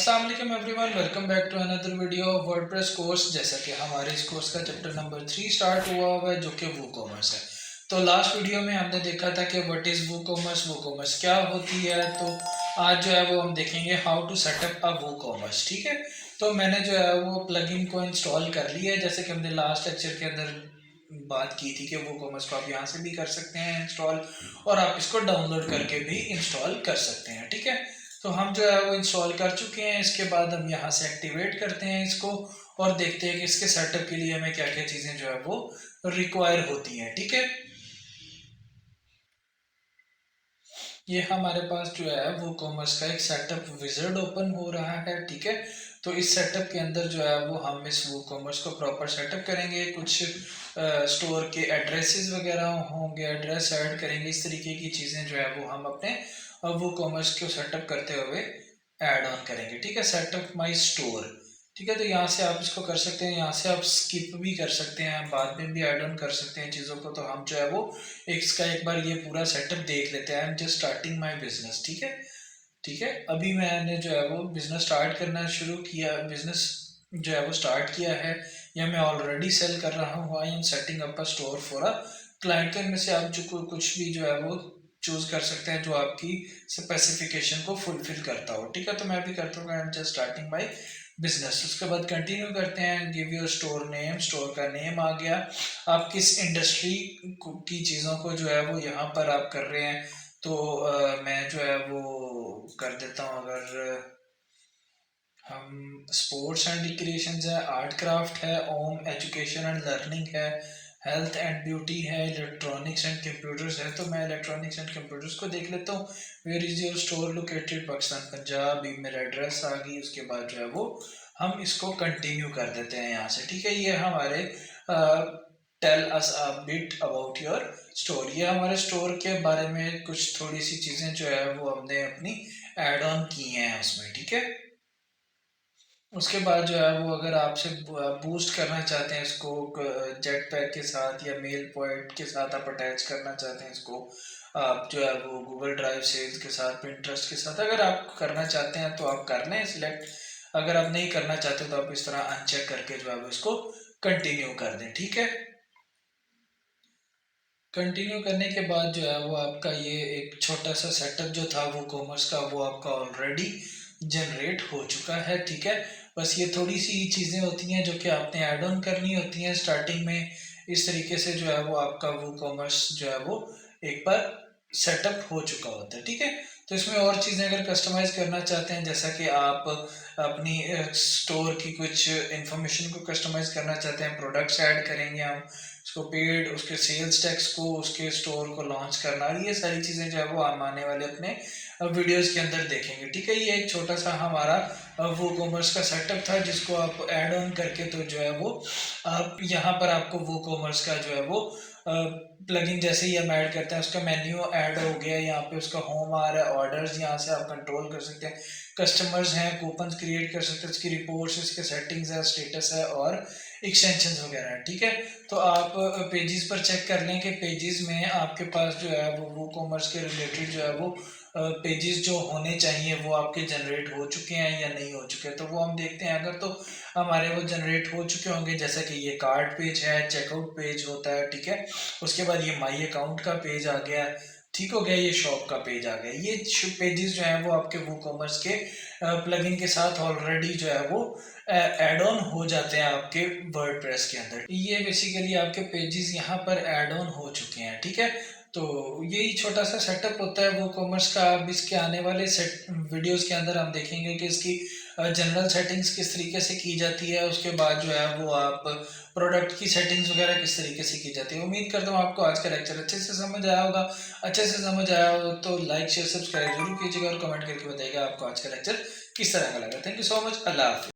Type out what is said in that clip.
अस्सलाम वालेकुम everyone, welcome back to another video of WordPress course. जैसा कि हमारे इस कोर्स का चैप्टर नंबर 3 स्टार्ट हुआ हुआ है जो कि वूकॉमर्स है। तो लास्ट वीडियो में हमने देखा था कि व्हाट इज़ वूकॉमर्स, वूकॉमर्स क्या होती है। तो आज जो है वो हम देखेंगे how to setup a WooCommerce. ठीक है, तो मैंने जो है वो प्लगइन को इंस्टॉल कर लिया है, जैसे कि हमने लास्ट लेक्चर के अंदर बात की थी कि वूकॉमर्स को आप यहाँ से भी कर सकते हैं इंस्टॉल, और आप इसको डाउनलोड करके भी इंस्टॉल कर सकते हैं। ठीक है, तो हम जो है वो इंस्टॉल कर चुके हैं। इसके बाद हम यहाँ से एक्टिवेट करते हैं इसको और देखते हैं कि इसके सेटअप के लिए हमें क्या क्या चीज़ें जो है वो रिक्वायर होती हैं। ठीक है, ये हमारे पास जो है वो कॉमर्स का एक सेटअप विजार्ड ओपन हो रहा है। ठीक है, तो इस सेटअप के अंदर जो है वो हम इस वो कॉमर्स को प्रॉपर सेटअप करेंगे। कुछ स्टोर के एड्रेसेस वगैरह होंगे, एड्रेस ऐड करेंगे, इस तरीके की चीज़ें जो है वो हम अपने वो कॉमर्स को सेटअप करते हुए ऐड ऑन करेंगे। ठीक है, सेटअप माई स्टोर। ठीक है, तो यहाँ से आप इसको कर सकते हैं, यहाँ से आप स्किप भी कर सकते हैं, बाद में भी ऐड ऑन कर सकते हैं चीज़ों को। तो हम जो है वो इसका एक बार ये पूरा सेटअप देख लेते हैं। I am just starting my business. ठीक है, ठीक है, अभी मैंने जो है वो बिजनेस स्टार्ट करना शुरू किया, बिजनेस जो है वो स्टार्ट किया है, या मैं ऑलरेडी सेल कर रहा हूँ। I am setting up a store for a client. तो इनमें से आप जो कुछ भी जो है वो चूज कर सकते हैं जो आपकी स्पेसिफिकेशन को फुलफिल करता हो। ठीक है, तो मैं भी करता हूँ I am just starting my business. उसके बाद कंटिन्यू करते हैं, give your store name, store का नेम आ गया। आप किस इंडस्ट्री की चीज़ों को जो है वो यहाँ पर आप कर रहे हैं, तो मैं जो है वो कर देता हूँ। अगर हम स्पोर्ट्स एंड रिक्रिएशन है, आर्ट क्राफ्ट है, होम एजुकेशन एंड लर्निंग है, हेल्थ एंड ब्यूटी है, इलेक्ट्रॉनिक्स एंड कंप्यूटर्स है, तो मैं इलेक्ट्रॉनिक्स एंड कंप्यूटर्स को देख लेता हूँ। Where is your store located, Pakistan Punjab, ये मेरा एड्रेस आ गई। उसके बाद जो है वो हम इसको कंटिन्यू कर देते हैं यहाँ से। ठीक है, ये हमारे tell us a bit about your store, ये हमारे स्टोर के बारे में कुछ थोड़ी सी चीज़ें जो है वो हमने अपनी एड ऑन की हैं उसमें। ठीक है, उसके बाद जो है वो अगर आपसे बूस्ट करना चाहते हैं इसको जेट पैक के साथ या मेल पॉइंट के साथ आप अटैच करना चाहते हैं इसको, आप जो है वो गूगल ड्राइव सेल्स के साथ, पिंटरेस्ट के साथ अगर आप करना चाहते हैं तो आप कर लें सिलेक्ट। अगर आप नहीं करना चाहते तो आप इस तरह अनचेक करके जो है वो इसको कंटिन्यू कर दें। ठीक है, कंटिन्यू करने के बाद जो है वो आपका ये एक छोटा सा सेटअप जो था वो कॉमर्स का, वो आपका ऑलरेडी जनरेट हो चुका है। ठीक है, बस ये थोड़ी सी चीज़ें होती हैं जो कि आपने ऐड ऑन करनी होती हैं स्टार्टिंग में। इस तरीके से जो है वो आपका वो कॉमर्स जो है वो एक बार सेटअप हो चुका होता है। ठीक है, तो इसमें और चीज़ें अगर कस्टमाइज करना चाहते हैं, जैसा कि आप अपनी स्टोर की कुछ इंफॉर्मेशन को कस्टमाइज करना चाहते हैं, प्रोडक्ट्स ऐड करेंगे हम, उसको पेड, उसके सेल्स टैक्स को, उसके स्टोर को लॉन्च करना, ये सारी चीज़ें जो है वो हम आने वाले अपने वीडियोस के अंदर देखेंगे। ठीक है, ये एक छोटा सा हमारा वो कॉमर्स का सेटअप था जिसको आप ऐड ऑन करके तो जो है वो आप यहाँ पर आपको वो कॉमर्स का जो है वो प्लगइन जैसे ही हम ऐड करते हैं उसका मेन्यू ऐड हो गया। यहाँ पे उसका होम आ रहा है, ऑर्डर्स यहाँ से आप कंट्रोल कर सकते हैं, कस्टमर्स हैं, कूपन क्रिएट कर सकते हैं, इसकी रिपोर्ट्स, इसके सेटिंग्स है, स्टेटस है और एक्सटेंशन वगैरह है। ठीक है, तो आप पेजेस पर चेक कर लें कि पेजेस में आपके पास जो है वो कॉमर्स के रिलेटेड जो है वो पेजेस जो होने चाहिए वो आपके जनरेट हो चुके हैं या नहीं हो चुके, तो वो हम देखते हैं। अगर तो हमारे वो जनरेट हो चुके होंगे, जैसा कि ये कार्ड पेज है, चेकआउट पेज होता है। ठीक है, उसके बाद ये माई अकाउंट का पेज आ गया, ठीक हो गया, ये शॉप का पेज आ गया। ये पेजेस जो है वो आपके वो कॉमर्स के प्लगइन के साथ ऑलरेडी जो है वो एड ऑन हो जाते हैं आपके वर्डप्रेस के अंदर। ये बेसिकली आपके पेजेस यहाँ पर ऐड ऑन हो चुके हैं। ठीक है, तो यही छोटा सा सेटअप होता है वो कॉमर्स का। अब इसके आने वाले सेट वीडियोस के अंदर हम देखेंगे कि इसकी जनरल सेटिंग्स किस तरीके से की जाती है, उसके बाद जो है वो आप प्रोडक्ट की सेटिंग्स वगैरह किस तरीके से की जाती है। उम्मीद करता हूँ आपको आज का लेक्चर अच्छे से समझ आया होगा। अच्छे से समझ आया हो तो लाइक शेयर सब्सक्राइब जरूर कीजिएगा और कमेंट करके बताइएगा आपको आज का लेक्चर किस तरह का लगा। थैंक यू सो मच, अल्लाह हाफिज़।